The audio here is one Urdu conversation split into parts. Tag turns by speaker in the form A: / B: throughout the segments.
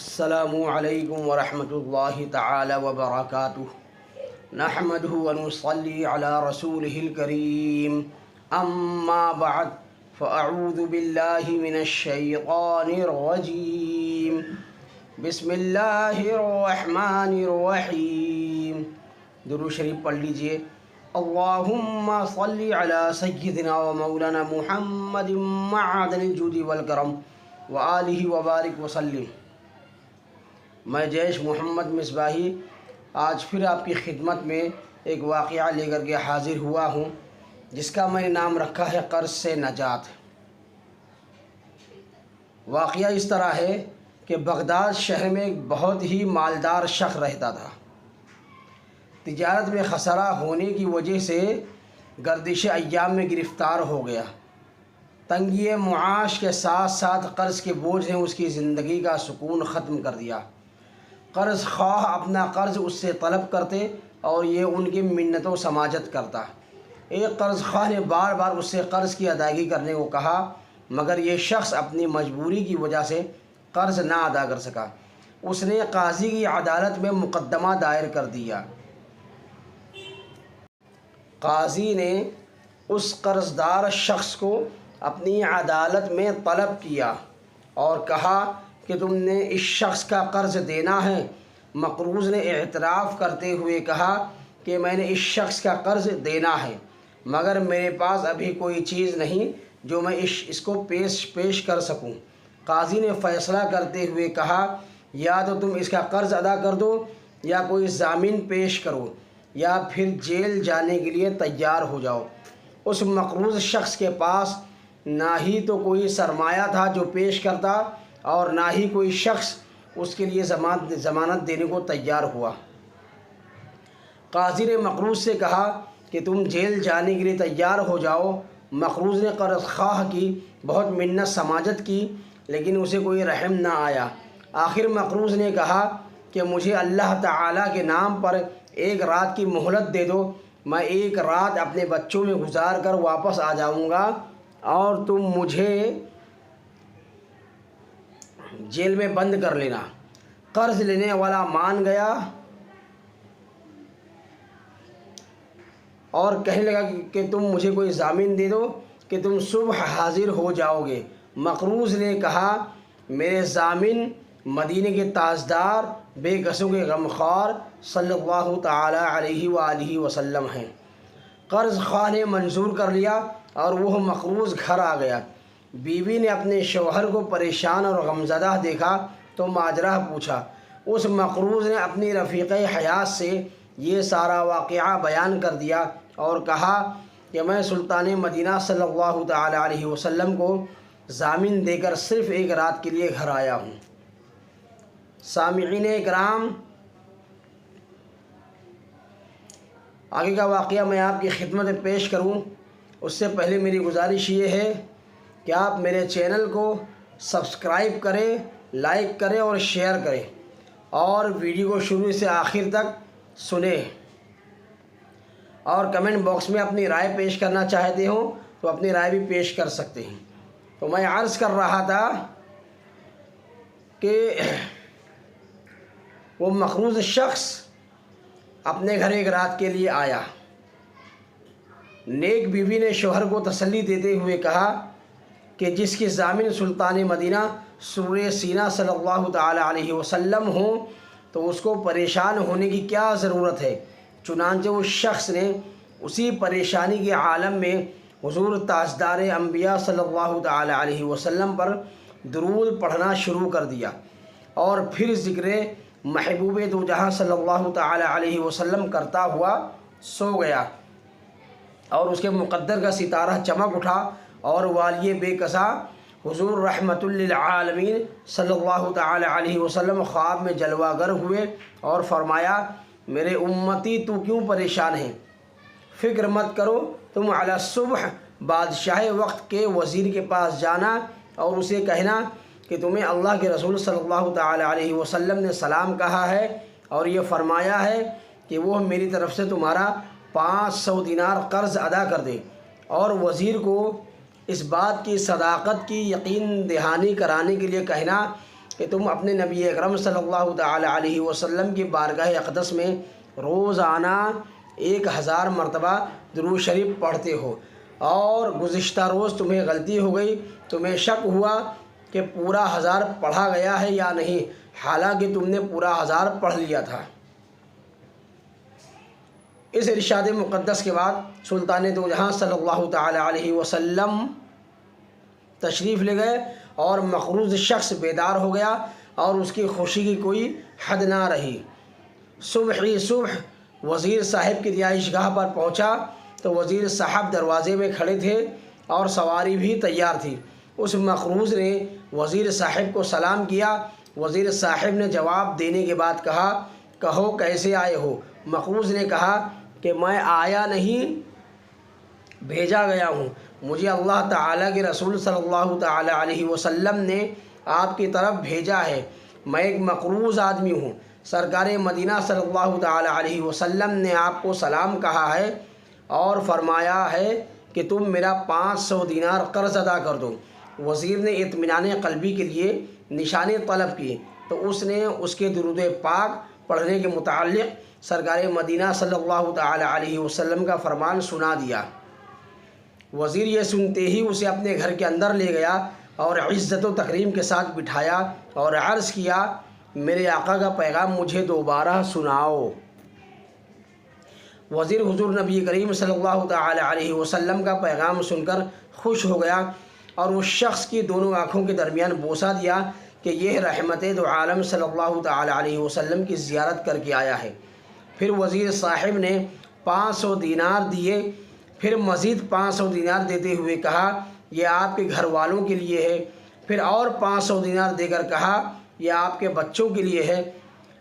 A: السلام علیکم ورحمۃ اللہ تعالی وبرکاتہ نحمدہ ونصلی علی رسولہ الکریم اما بعد فاعوذ باللہ من الشیطان الرجیم بسم اللہ الرحمن الرحیم۔ درود شریف پڑھ لیجئے۔ اللہم صلی علی سیدنا و مولانا محمد معدن الجود والکرم وآلہ وبارک وسلم۔ میں جیش محمد مصباحی آج پھر آپ کی خدمت میں ایک واقعہ لے کر کے حاضر ہوا ہوں، جس کا میں نے نام رکھا ہے قرض سے نجات۔ واقعہ اس طرح ہے کہ بغداد شہر میں ایک بہت ہی مالدار شخص رہتا تھا۔ تجارت میں خسارہ ہونے کی وجہ سے گردش ایام میں گرفتار ہو گیا۔ تنگی معاش کے ساتھ ساتھ قرض کے بوجھ نے اس کی زندگی کا سکون ختم کر دیا۔ قرض خواہ اپنا قرض اس سے طلب کرتے اور یہ ان کی منت و سماجت کرتا۔ ایک قرض خواہ نے بار بار اس سے قرض کی ادائیگی کرنے کو کہا، مگر یہ شخص اپنی مجبوری کی وجہ سے قرض نہ ادا کر سکا۔ اس نے قاضی کی عدالت میں مقدمہ دائر کر دیا۔ قاضی نے اس قرض دار شخص کو اپنی عدالت میں طلب کیا اور کہا کہ تم نے اس شخص کا قرض دینا ہے۔ مقروض نے اعتراف کرتے ہوئے کہا کہ میں نے اس شخص کا قرض دینا ہے، مگر میرے پاس ابھی کوئی چیز نہیں جو میں اس کو پیش کر سکوں۔ قاضی نے فیصلہ کرتے ہوئے کہا، یا تو تم اس کا قرض ادا کر دو یا کوئی ضامن پیش کرو یا پھر جیل جانے کے لیے تیار ہو جاؤ۔ اس مقروض شخص کے پاس نہ ہی تو کوئی سرمایہ تھا جو پیش کرتا اور نہ ہی کوئی شخص اس کے لیے ضمانت دینے کو تیار ہوا۔ قاضی نے مقروض سے کہا کہ تم جیل جانے کے لیے تیار ہو جاؤ۔ مقروض نے قرض خواہ کی بہت منت سماجت کی، لیکن اسے کوئی رحم نہ آیا۔ آخر مقروض نے کہا کہ مجھے اللہ تعالیٰ کے نام پر ایک رات کی مہلت دے دو، میں ایک رات اپنے بچوں میں گزار کر واپس آ جاؤں گا اور تم مجھے جیل میں بند کر لینا۔ قرض لینے والا مان گیا اور کہنے لگا کہ تم مجھے کوئی ضامن دے دو کہ تم صبح حاضر ہو جاؤ گے۔ مقروض نے کہا، میرے ضامن مدینے کے تاجدار بے کسوں کے غمخوار صلی اللہ تعالی علیہ وآلہ وسلم ہیں۔ قرض خواہ نے منظور کر لیا اور وہ مقروض گھر آ گیا۔ بیوی نے اپنے شوہر کو پریشان اور غمزدہ دیکھا تو ماجرا پوچھا۔ اس مقروض نے اپنی رفیقہ حیات سے یہ سارا واقعہ بیان کر دیا اور کہا کہ میں سلطان مدینہ صلی اللہ تعالی علیہ وسلم کو ضامن دے کر صرف ایک رات کے لیے گھر آیا ہوں۔ سامعین اکرام، آگے کا واقعہ میں آپ کی خدمت میں پیش کروں اس سے پہلے میری گزارش یہ ہے کہ آپ میرے چینل کو سبسکرائب کریں، لائک کریں اور شیئر کریں اور ویڈیو کو شروع سے آخر تک سنیں، اور کمنٹ باکس میں اپنی رائے پیش کرنا چاہتے ہوں تو اپنی رائے بھی پیش کر سکتے ہیں۔ تو میں عرض کر رہا تھا کہ وہ مقروض شخص اپنے گھر ایک رات کے لیے آیا۔ نیک بیوی نے شوہر کو تسلی دیتے ہوئے کہا کہ جس کے ضامن سلطان مدینہ سور سینہ صلی اللہ تعالی علیہ وسلم ہوں تو اس کو پریشان ہونے کی کیا ضرورت ہے۔ چنانچہ اس شخص نے اسی پریشانی کے عالم میں حضور تاجدار انبیاء صلی اللہ تعالی علیہ وسلم پر درود پڑھنا شروع کر دیا اور پھر ذکر محبوب دو جہاں صلی اللہ تعالی علیہ وسلم کرتا ہوا سو گیا، اور اس کے مقدر کا ستارہ چمک اٹھا اور والی بے کسا حضور رحمت للعالمین صلی اللہ تعالی علیہ وسلم خواب میں جلوہ گر ہوئے اور فرمایا، میرے امتی تو کیوں پریشان ہے؟ فکر مت کرو، تم علی الصبح بادشاہ وقت کے وزیر کے پاس جانا اور اسے کہنا کہ تمہیں اللہ کے رسول صلی اللہ تعالی علیہ وسلم نے سلام کہا ہے اور یہ فرمایا ہے کہ وہ میری طرف سے تمہارا 500 دینار قرض ادا کر دے، اور وزیر کو اس بات کی صداقت کی یقین دہانی کرانے کے لیے کہنا کہ تم اپنے نبی اکرم صلی اللہ تعالی علیہ وسلم کی بارگاہ اقدس میں روزانہ 1000 مرتبہ درود شریف پڑھتے ہو، اور گزشتہ روز تمہیں غلطی ہو گئی، تمہیں شک ہوا کہ پورا 1000 پڑھا گیا ہے یا نہیں، حالانکہ تم نے پورا 1000 پڑھ لیا تھا۔ اس ارشاد مقدس کے بعد سلطان دو جہاں صلی اللہ تعالی علیہ وسلم تشریف لے گئے، اور مقروض شخص بیدار ہو گیا اور اس کی خوشی کی کوئی حد نہ رہی۔ صبح ہی صبح وزیر صاحب کی رہائش گاہ پر پہنچا تو وزیر صاحب دروازے میں کھڑے تھے اور سواری بھی تیار تھی۔ اس مقروض نے وزیر صاحب کو سلام کیا۔ وزیر صاحب نے جواب دینے کے بعد کہا، کہو کیسے آئے ہو؟ مقروض نے کہا کہ میں آیا نہیں، بھیجا گیا ہوں، مجھے اللہ تعالیٰ کے رسول صلی اللہ تعالیٰ علیہ وسلم نے آپ کی طرف بھیجا ہے۔ میں ایک مقروض آدمی ہوں، سرکار مدینہ صلی اللہ تعالیٰ علیہ وسلم نے آپ کو سلام کہا ہے اور فرمایا ہے کہ تم میرا 500 دینار قرض ادا کر دو۔ وزیر نے اطمینان قلبی کے لیے نشانی طلب کی تو اس نے اس کے درود پاک پڑھنے کے متعلق سرکار مدینہ صلی اللہ تعالی علیہ وسلم کا فرمان سنا دیا۔ وزیر یہ سنتے ہی اسے اپنے گھر کے اندر لے گیا اور عزت و تکریم کے ساتھ بٹھایا اور عرض کیا، میرے آقا کا پیغام مجھے دوبارہ سناؤ۔ وزیر حضور نبی کریم صلی اللہ تعالی علیہ وسلم کا پیغام سن کر خوش ہو گیا اور اس شخص کی دونوں آنکھوں کے درمیان بوسہ دیا کہ یہ رحمت دو عالم صلی اللہ تعالی علیہ وسلم کی زیارت کر کے آیا ہے۔ پھر وزیر صاحب نے 500 دینار دیے، پھر مزید 500 دینار دیتے ہوئے کہا، یہ آپ کے گھر والوں کے لیے ہے۔ پھر اور 500 دینار دے کر کہا، یہ آپ کے بچوں کے لیے ہے،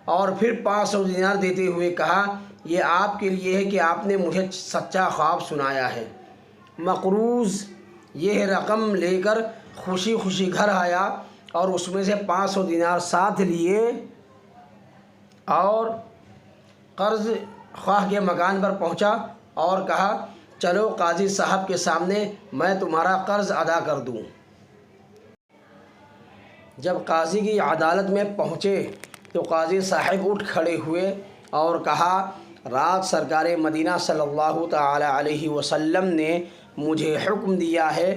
A: اور پھر 500 دینار دیتے ہوئے کہا، یہ آپ کے لیے ہے کہ آپ نے مجھے سچا خواب سنایا ہے۔ مقروض یہ رقم لے کر خوشی خوشی گھر آیا اور اس میں سے 500 دینار ساتھ لیے اور قرض خواہ کے مکان پر پہنچا اور کہا، چلو قاضی صاحب کے سامنے میں تمہارا قرض ادا کر دوں۔ جب قاضی کی عدالت میں پہنچے تو قاضی صاحب اٹھ کھڑے ہوئے اور کہا، رات سرکار مدینہ صلی اللہ تعالی علیہ وسلم نے مجھے حکم دیا ہے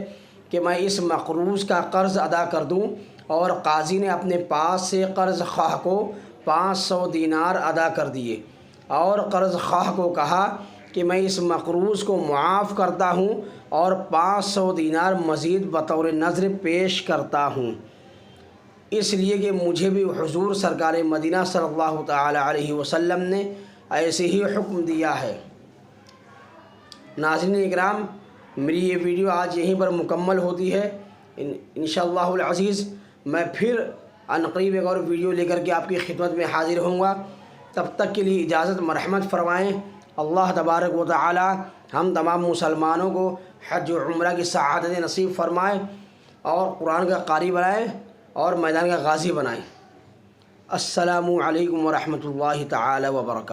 A: کہ میں اس مقروض کا قرض ادا کر دوں، اور قاضی نے اپنے پاس سے قرض خواہ کو 500 دینار ادا کر دیے اور قرض خواہ کو کہا کہ میں اس مقروض کو معاف کرتا ہوں اور 500 دینار مزید بطور نذر پیش کرتا ہوں، اس لیے کہ مجھے بھی حضور سرکار مدینہ صلی اللہ تعالی علیہ وسلم نے ایسے ہی حکم دیا ہے۔ ناظرین اکرام، میری یہ ویڈیو آج یہیں پر مکمل ہوتی ہے۔ انشاءاللہ العزیز میں پھر عنقریب ایک اور ویڈیو لے کر کے آپ کی خدمت میں حاضر ہوں گا۔ تب تک کے لیے اجازت مرحمت فرمائیں۔ اللہ تبارک و تعالی ہم تمام مسلمانوں کو حج و عمرہ کی سعادت نصیب فرمائے اور قرآن کا قاری بنائے اور میدان کا غازی بنائے۔ السلام علیکم ورحمۃ اللہ تعالی وبرکاتہ۔